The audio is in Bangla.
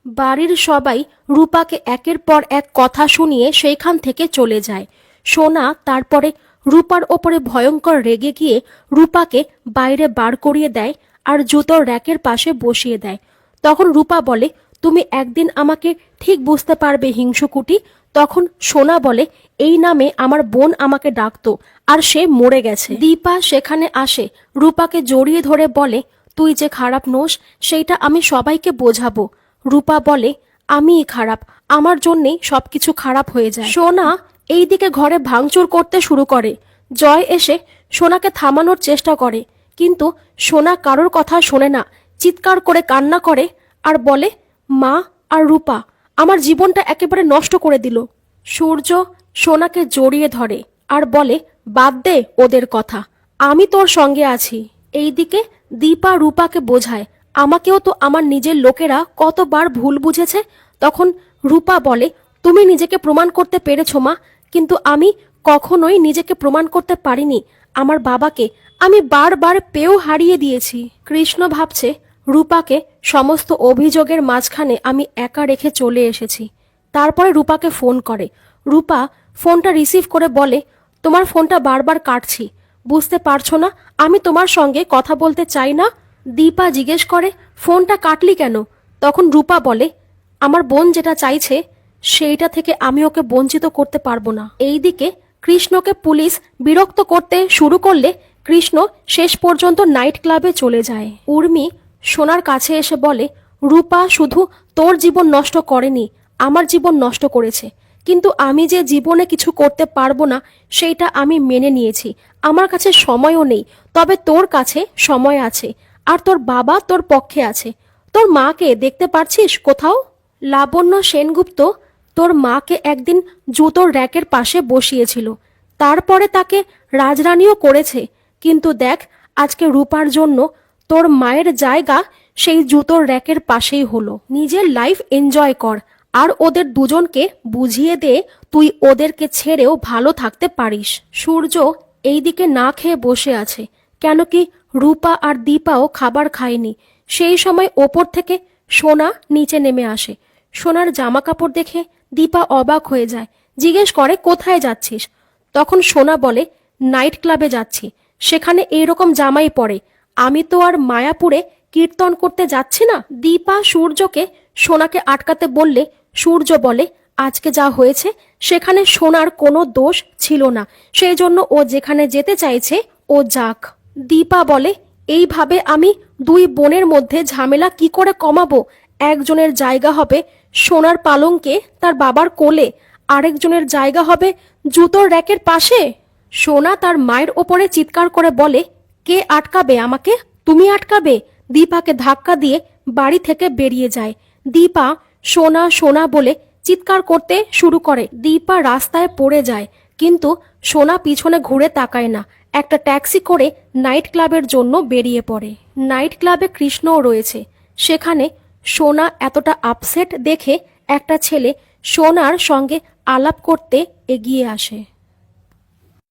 বাড়ির সবাই রূপাকে একের পর এক কথা শুনিয়ে সেইখান থেকে চলে যায়। সোনা তারপরে রূপার ওপরে ভয়ঙ্কর রেগে গিয়ে রূপাকে বাইরে বার করিয়ে দেয় আর জুতোর র্যাকের পাশে বসিয়ে দেয়। তখন রূপা বলে, তুমি একদিন আমাকে ঠিক বুঝতে পারবে হিংসুকুটি। তখন সোনা বলে, এই নামে আমার বোন আমাকে ডাকতো আর সে মরে গেছে। দীপা সেখানে আসে, রূপাকে জড়িয়ে ধরে বলে, তুই যে খারাপ নোস সেইটা আমি সবাইকে বোঝাবো। রূপা বলে, আমিই খারাপ, আমার জন্যেই সবকিছু খারাপ হয়ে যায়। সোনা এইদিকে ঘরে ভাঙচুর করতে শুরু করে। জয় এসে সোনাকে থামানোর চেষ্টা করে, কিন্তু সোনা কারোর কথা শোনে না, চিৎকার করে কান্না করে আর বলে, মা আর রূপা আমার জীবনটা একেবারে নষ্ট করে দিল। সূর্য সোনাকে জড়িয়ে ধরে আর বলে, বাদ দে ওদের কথা, আমি তোর সঙ্গে আছি। এইদিকে দীপা রূপাকে বোঝায়, আমাকেও তো আমার নিজের লোকেরা কতবার ভুল বুঝেছে। তখন রূপা বলে, তুমি নিজেকে প্রমাণ করতে পেরেছো মা, কিন্তু আমি কখনোই নিজেকে প্রমাণ করতে পারিনি। আমার বাবাকে আমি বারবার পেয়েও হারিয়ে দিয়েছি। কৃষ্ণ ভাবছে, রূপাকে সমস্ত অভিযোগের মাঝখানে আমি একা রেখে চলে এসেছি। তারপরে রূপাকে ফোন করে। রূপা ফোনটা রিসিভ করে বলে, তোমার ফোনটা বারবার কাটছি, বুঝতে পারছো না আমি তোমার সঙ্গে কথা বলতে চাই না? দীপা জিজ্ঞেস করে, ফোনটা কাটলি কেন? তখন রূপা বলে, আমার বোন যেটা চাইছে সেইটা থেকে আমি ওকে বঞ্চিত করতে পারবো না। এইদিকে কৃষ্ণকে পুলিশ বিরক্ত করতে শুরু করলে কৃষ্ণ শেষ পর্যন্ত নাইট ক্লাবে চলে যায়। উর্মি সোনার কাছে এসে বলে, রূপা শুধু তোর জীবন নষ্ট করেনি, আমার জীবন নষ্ট করেছে। কিন্তু আমি যে জীবনে কিছু করতে পারবো না সেইটা আমি মেনে নিয়েছি। আমার কাছে সময়ও নেই, তবে তোর কাছে সময় আছে, আর তোর বাবা তোর পক্ষে আছে। তোর মাকে দেখতে পারছিস কোথাও? লাবণ্য সেনগুপ্ত তোর মাকে একদিন জুতোর র্যাকের পাশে বসিয়েছিল, তারপরে তাকে রাজরানীও করেছে। কিন্তু দেখ, আজকে রূপার জন্য তোর মায়ের জায়গা সেই জুতোর র্যাকের পাশেই হলো। নিজের লাইফ এনজয় কর আর ওদের দুজনকে বুঝিয়ে দে তুই ওদেরকে ছেড়েও ভালো থাকতে পারিস। সূর্য এইদিকে না খেয়ে বসে আছে, কেন কি রূপা আর দীপাও খাবার খায়নি। সেই সময় ওপর থেকে সোনা নিচে নেমে আসে। সোনার জামা কাপড় দেখে দীপা অবাক হয়ে যায়, জিজ্ঞেস করে, কোথায় যাচ্ছিস? তখন সোনা বলে, নাইট ক্লাবে যাচ্ছি, সেখানে এইরকম জামাই পরে। আমি তো আর মায়াপুরে কীর্তন করতে যাচ্ছি না। দীপা সূর্যকে সোনাকে আটকাতে বললে সূর্য বলে, আজকে যা হয়েছে সেখানে সোনার কোনো দোষ ছিল না, সেই জন্য ও যেখানে যেতে চাইছে ও যাক। দীপা বলে, এইভাবে আমি দুই বোনের মধ্যে ঝামেলা কি করে কমাবো? একজনের জায়গা হবে সোনার পালঙ্কে তার বাবার কোলে, আরেকজনের জায়গা হবে জুতোর র্যাকের পাশে। সোনা তার মায়ের ওপরে চিৎকার করে বলে, কে আটকাবে আমাকে? তুমি আটকাবে? দীপাকে ধাক্কা দিয়ে বাড়ি থেকে বেরিয়ে যায়। দীপা সোনা সোনা বলে চিৎকার করতে শুরু করে। দীপা রাস্তায় পড়ে যায়, কিন্তু সোনা পিছনে ঘুরে তাকায় না। একটা ট্যাক্সি করে নাইট ক্লাবের জন্য বেরিয়ে পড়ে। নাইট ক্লাবে কৃষ্ণও রয়েছে। সেখানে সোনা এতটা আপসেট দেখে একটা ছেলে সোনার সঙ্গে আলাপ করতে এগিয়ে আসে।